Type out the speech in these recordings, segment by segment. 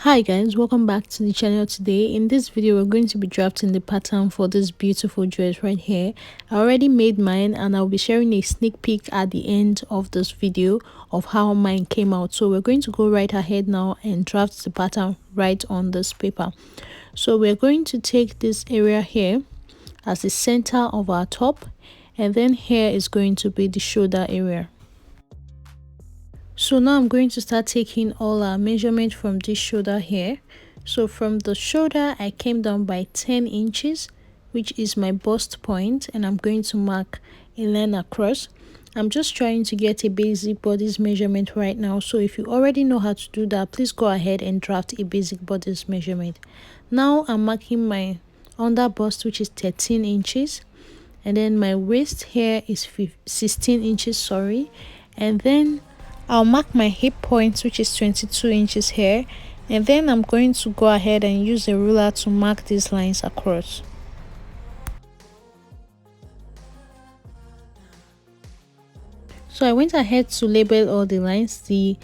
Hi guys, welcome back to the channel. Today in this video we're going to be drafting the pattern for this beautiful dress right here. I already made mine and I'll be sharing a sneak peek at the end of this video of how mine came out. So we're going to go right ahead now and draft the pattern right on this paper. So we're going to take this area here as the center of our top, and then here is going to be the shoulder area. So now I'm going to start taking all our measurement from this shoulder here. So from the shoulder I came down by 10 inches, which is my bust point, and I'm going to mark a line across. I'm just trying to get a basic bodice measurement right now, so if you already know how to do that, please go ahead and draft a basic bodice measurement. Now I'm marking my under bust, which is 13 inches, and then my waist here is 16 inches, and then I'll mark my hip point, which is 22 inches here, and then I'm going to go ahead and use a ruler to mark these lines across. So I went ahead to label all the lines: the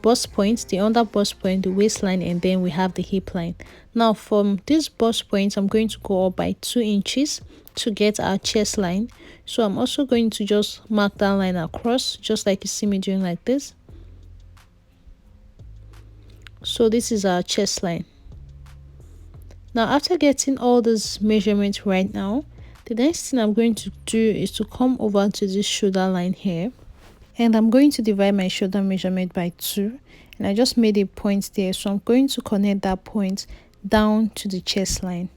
bust point, the under bust point, the waistline, and then we have the hip line. Now from this bust point I'm going to go up by 2 inches to get our chest line. So I'm also going to just mark that line across, just like you see me doing like this. So this is our chest line. Now after getting all these measurements right now, the next thing I'm going to do is to come over to this shoulder line here, and I'm going to divide my shoulder measurement by 2, and I just made a point there, so I'm going to connect that point down to the chest line.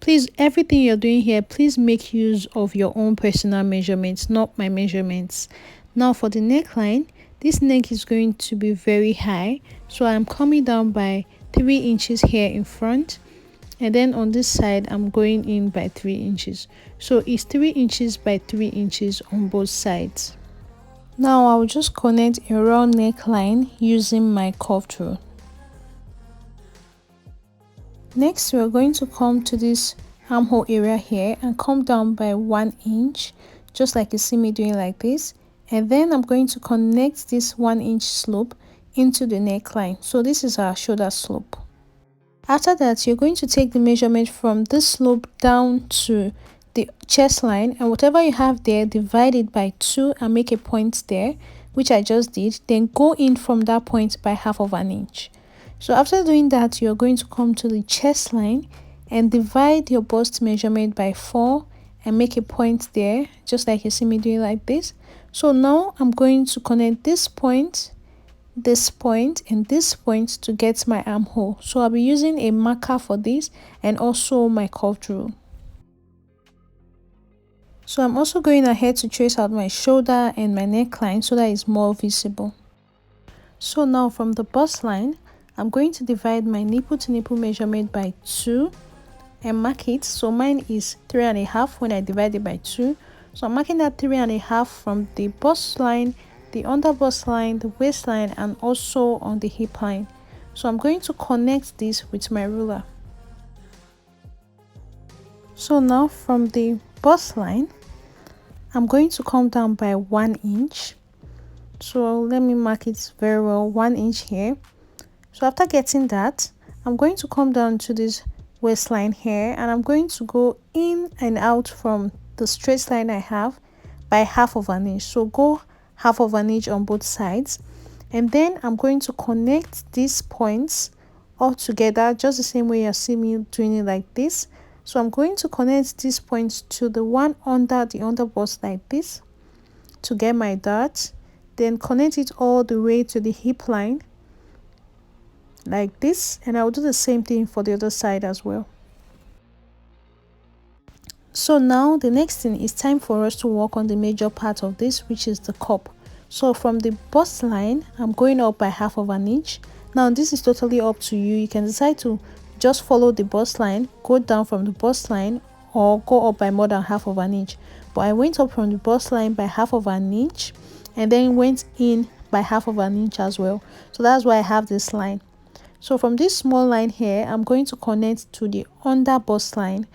Please, everything you're doing here, please make use of your own personal measurements, not my measurements. Now for the neckline, this neck is going to be very high, so I'm coming down by 3 inches here in front, and then on this side I'm going in by 3 inches. So it's 3 inches by 3 inches on both sides. Now I'll just connect a round neckline using my curved rule. Next we're going to come to this armhole area here and come down by 1 inch, just like you see me doing like this, and then I'm going to connect this 1 inch slope into the neckline. So this is our shoulder slope. After that, you're going to take the measurement from this slope down to the chest line, and whatever you have there, divide it by 2 and make a point there, which I just did. Then go in from that point by 1/2 inch. So after doing that, you're going to come to the chest line and divide your bust measurement by 4 and make a point there, just like you see me doing like this. So now I'm going to connect this point, and this point to get my armhole. So I'll be using a marker for this and also my curved rule. So I'm also going ahead to trace out my shoulder and my neckline so that it's more visible. So now from the bust line, I'm going to divide my nipple to nipple measurement by 2 and mark it. So mine is 3.5 when I divide it by 2. So I'm marking that 3.5 from the bust line, the under bust line, the waistline, and also on the hip line. So I'm going to connect this with my ruler. So now from the bust line, I'm going to come down by 1 inch. So let me mark it very well, 1 inch here. So after getting that, I'm going to come down to this waistline here, and I'm going to go in and out from the straight line I have by 1/2 inch. So go 1/2 inch on both sides, and then I'm going to connect these points all together, just the same way you see me doing it like this. So I'm going to connect these points to the one under the under bust like this to get my dart, then connect it all the way to the hip line like this, and I'll do the same thing for the other side as well. So now the next thing is time for us to work on the major part of this, which is the cup. So from the bust line, I'm going up by 1/2 inch. Now this is totally up to you. You can decide to just follow the bust line, go down from the bust line, or go up by more than 1/2 inch. But I went up from the bust line by 1/2 inch and then went in by 1/2 inch as well. So that's why I have this line. So from this small line here, I'm going to connect to the under bust line,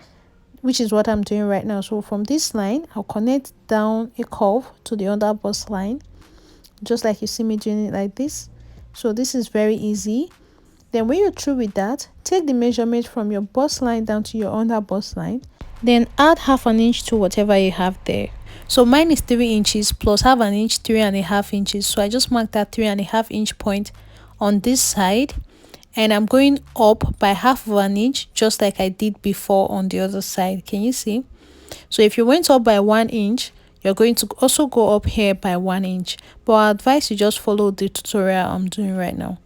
which is what I'm doing right now. So from this line, I'll connect down a curve to the under bust line, just like you see me doing it like this. So this is very easy. Then when you're through with that, take the measurement from your bust line down to your under bust line. Then add half an inch to whatever you have there. So mine is 3 inches plus half an inch, 3.5 inches. So I just marked that 3.5 inch point on this side, and I'm going up by half of an inch just like I did before on the other side. Can you see? So if you went up by 1 inch, you're going to also go up here by 1 inch. But I advise you just follow the tutorial I'm doing right now.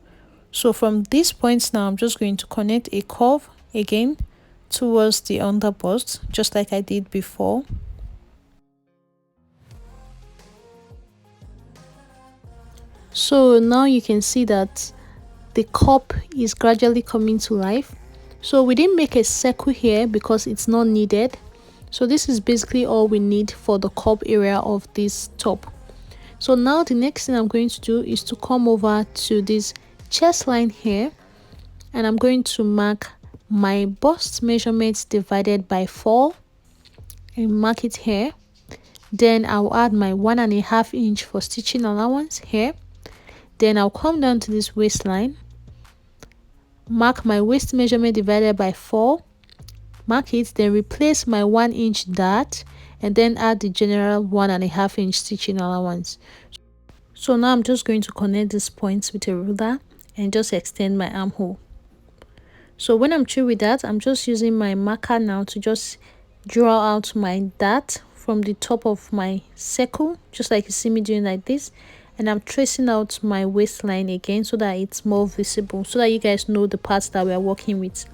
So from this point now, I'm just going to connect a curve again towards the under bust, just like I did before. So now you can see that the cup is gradually coming to life. So we didn't make a circle here because it's not needed. So this is basically all we need for the cup area of this top. So now the next thing I'm going to do is to come over to this chest line here, and I'm going to mark my bust measurements divided by 4 and mark it here. Then I'll add my 1.5 inch for stitching allowance here. Then I'll come down to this waistline, mark my waist measurement divided by 4, mark it, then replace my 1 inch dart, and then add the general 1.5 inch stitching allowance. So now I'm just going to connect these points with a ruler and just extend my armhole. So when I'm through with that, I'm just using my marker now to just draw out my dart from the top of my circle, just like you see me doing like this. And I'm tracing out my waistline again so that it's more visible, so that you guys know the parts that we're working with.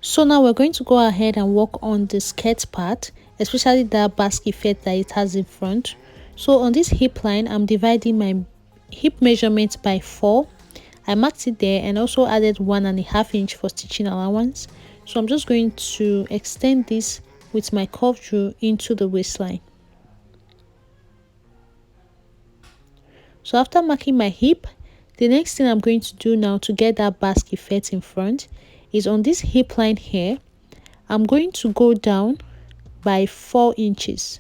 So now we're going to go ahead and work on the skirt part, especially that basque effect that it has in front. So on this hip line, I'm dividing my hip measurement by 4. I marked it there and also added 1.5 inch for stitching allowance. So I'm just going to extend this with my curve drill into the waistline. So after marking my hip, the next thing I'm going to do now to get that basque effect in front is on this hip line here, I'm going to go down by 4 inches.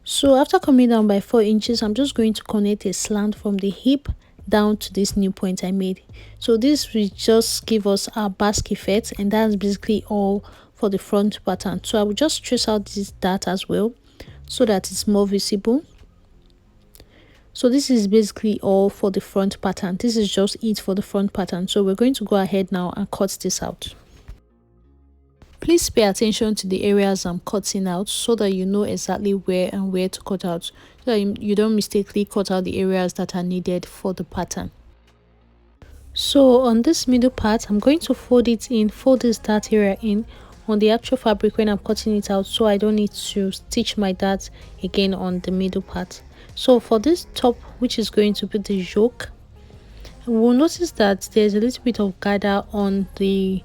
So after coming down by 4 inches, I'm just going to connect a slant from the hip down to this new point I made. So this will just give us our basque effect, and that's basically all for the front pattern. So I will just trace out this dart as well so that it's more visible. So this is basically all for the front pattern. This is just it for the front pattern. So we're going to go ahead now and cut this out. Please pay attention to the areas I'm cutting out so that you know exactly where and where to cut out, so that you don't mistakenly cut out the areas that are needed for the pattern. So on this middle part, I'm going to fold it in, fold this dart area in on the actual fabric when I'm cutting it out, so I don't need to stitch my dart again on the middle part. So for this top, which is going to be the yoke, we'll notice that there's a little bit of gather on the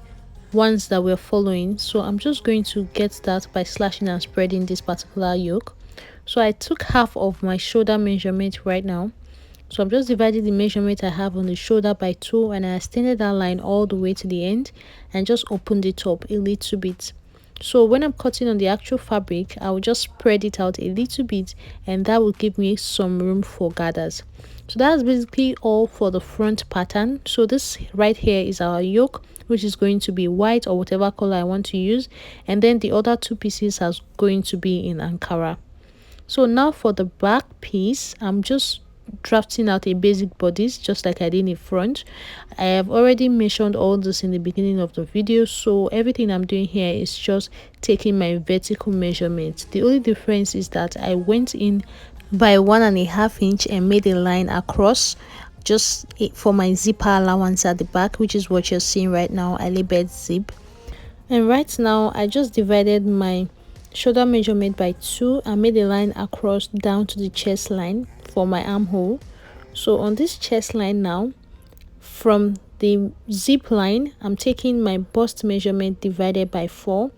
ones that we're following. So I'm just going to get that by slashing and spreading this particular yoke. So I took half of my shoulder measurement right now. So I'm just dividing the measurement I have on the shoulder by 2, and I extended that line all the way to the end and just opened it up a little bit. So when I'm cutting on the actual fabric, I will just spread it out a little bit, and that will give me some room for gathers. So that's basically all for the front pattern. So this right here is our yoke, which is going to be white or whatever color I want to use, and then the other 2 pieces are going to be in Ankara. So now for the back piece, I'm just drafting out a basic bodice just like I did in front. I have already mentioned all this in the beginning of the video, so everything I'm doing here is just taking my vertical measurement. The only difference is that I went in by 1.5 inch and made a line across just for my zipper allowance at the back, which is what you're seeing right now. I labeled zip, and right now I just divided my shoulder measurement by 2 and made a line across down to the chest line for my armhole. So on this chest line now, from the zip line, I'm taking my bust measurement divided by 4.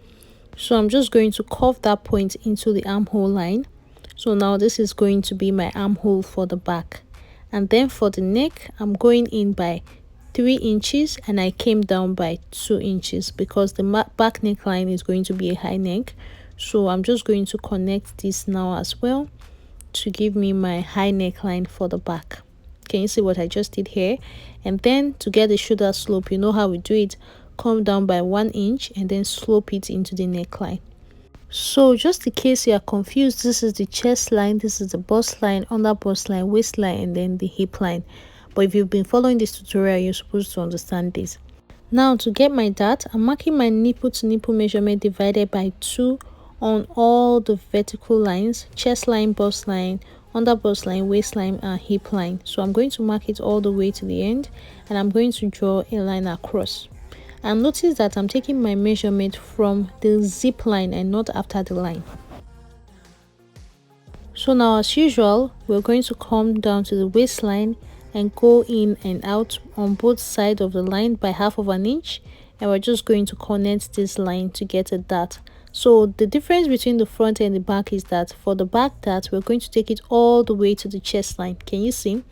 So I'm just going to curve that point into the armhole line. So now this is going to be my armhole for the back. And then for the neck, I'm going in by 3 inches and I came down by 2 inches because the back neckline is going to be a high neck. So I'm just going to connect this now as well to give me my high neckline for the back. Can you see what I just did here? And then to get the shoulder slope, you know how we do it. Come down by 1 inch and then slope it into the neckline. So just in case you are confused, this is the chest line, this is the bust line, under bust line, waistline, and then the hip line. But if you've been following this tutorial, you're supposed to understand this. Now to get my dart, I'm marking my nipple to nipple measurement divided by 2 on all the vertical lines: chest line, bust line, under bust line, waistline, and hip line. So I'm going to mark it all the way to the end, and I'm going to draw a line across. And notice that I'm taking my measurement from the zip line and not after the line. So now, as usual, we're going to come down to the waistline and go in and out on both sides of the line by 1/2 inch, and we're just going to connect this line to get a dart. So the difference between the front and the back is that for the back dart, we're going to take it all the way to the chest line. Can you see?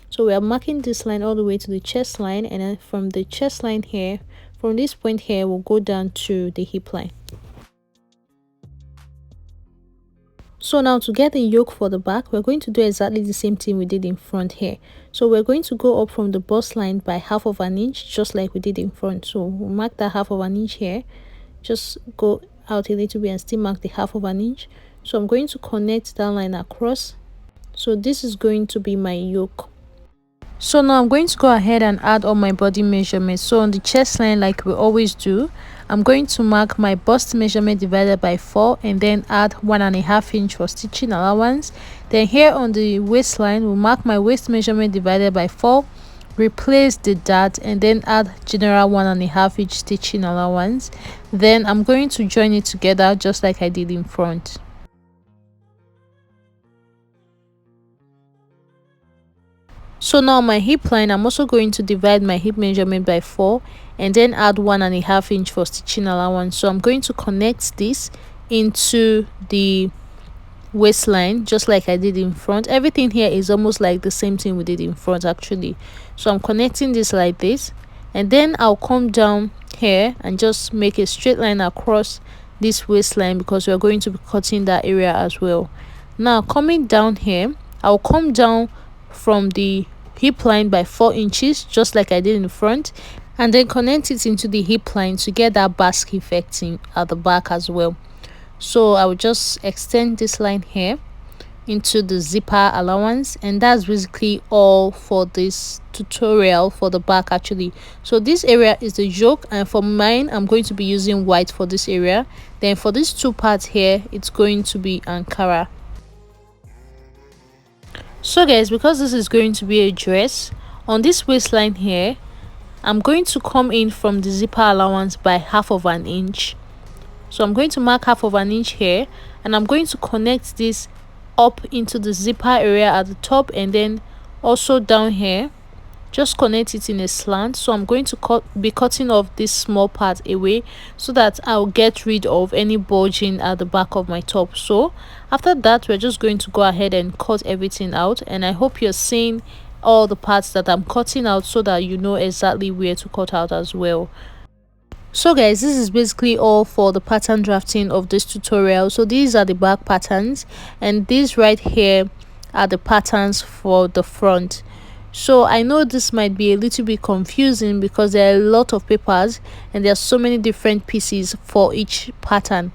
So we are marking this line all the way to the chest line, and then from the chest line here, from this point here, we'll go down to the hip line. So now to get the yoke for the back, we're going to do exactly the same thing we did in front here. So we're going to go up from the bust line by 1/2 inch, just like we did in front. So we'll mark that 1/2 inch here. Just go out a little bit and still mark the 1/2 inch. So I'm going to connect that line across. So this is going to be my yoke. So now I'm going to go ahead and add all my body measurements. So on the chest line, like we always do, I'm going to mark my bust measurement divided by 4 and then add 1.5 inch for stitching allowance. Then here on the waistline, we'll mark my waist measurement divided by 4, replace the dart, and then add general 1.5 inch stitching allowance. Then I'm going to join it together just like I did in front. So now my hip line, I'm also going to divide my hip measurement by 4 and then add 1.5 inch for stitching allowance. So I'm going to connect this into the waistline just like I did in front. Everything here is almost like the same thing we did in front actually. So I'm connecting this like this, and then I'll come down here and just make a straight line across this waistline because we're going to be cutting that area as well. Now coming down here, I'll come down from the hip line by 4 inches just like I did in the front, and then connect it into the hip line to get that basque effect at the back as well. So I will just extend this line here into the zipper allowance, and that's basically all for this tutorial for the back actually. So this area is the yoke, and for mine I'm going to be using white for this area. Then for these two parts here, it's going to be Ankara. So guys, because this is going to be a dress, on this waistline here, I'm going to come in from the zipper allowance by 1/2 inch. So I'm going to mark 1/2 inch here, and I'm going to connect this up into the zipper area at the top, and then also down here, just connect it in a slant. So I'm going to be cutting off this small part away so that I'll get rid of any bulging at the back of my top. So after that, we're just going to go ahead and cut everything out, and I hope you're seeing all the parts that I'm cutting out so that you know exactly where to cut out as well. So guys, this is basically all for the pattern drafting of this tutorial. So these are the back patterns, and these right here are the patterns for the front. So I know this might be a little bit confusing because there are a lot of papers and there are so many different pieces for each pattern.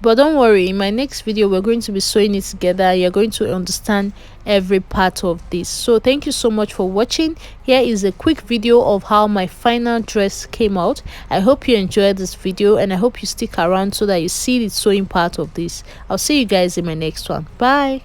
But don't worry, in my next video we're going to be sewing it together. You're going to understand every part of this. So thank you so much for watching. Here is a quick video of how my final dress came out. I hope you enjoyed this video, and I hope you stick around so that you see the sewing part of this. I'll see you guys in my next one. Bye.